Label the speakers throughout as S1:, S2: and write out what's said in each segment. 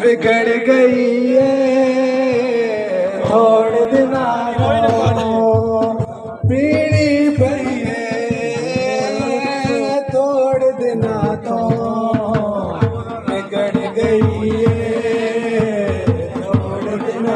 S1: बिगड़ गई है थोड़े दिन पीड़ी पई है थोड़े दिन तो बिगड़ गई है थोड़े दिन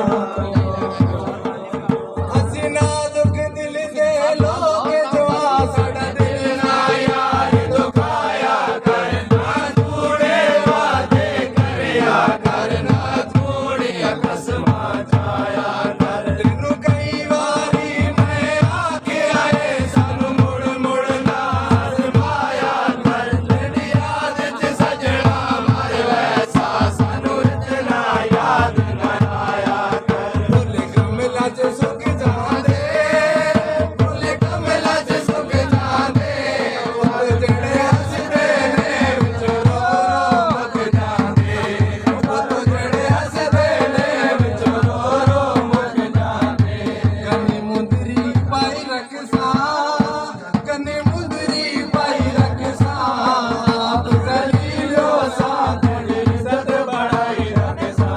S1: हसीना दुख दिल दे लोग जो आसड़ दिल ना यार दुखाया करना थोड़े वादे करया करना थोड़े कसमा जाया कर तेनू कई वारी मैं आके आए सानू मुड़ मुड़ ना आजमाया कर तेरी याद च सजना मर वैसा सानू इतना याद ना आया कर भुल कमला च सुख जांदे भुल कमला च सुख जांदे वो जड़े हसदे ने विच रो मुक जांदे वो जड़े हसदे ने विच रो मुक जांदे कन्नी मुंदरी पाई रखसा कन्नी मुंदरी पाई रखसा आप गलीलो सा तेरी इज्जत बढ़ाई रखसा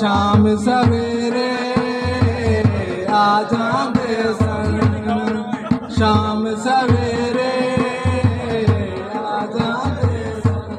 S1: शाम सवेरे आ जांदे सन शाम सवेरे आ जांदे सन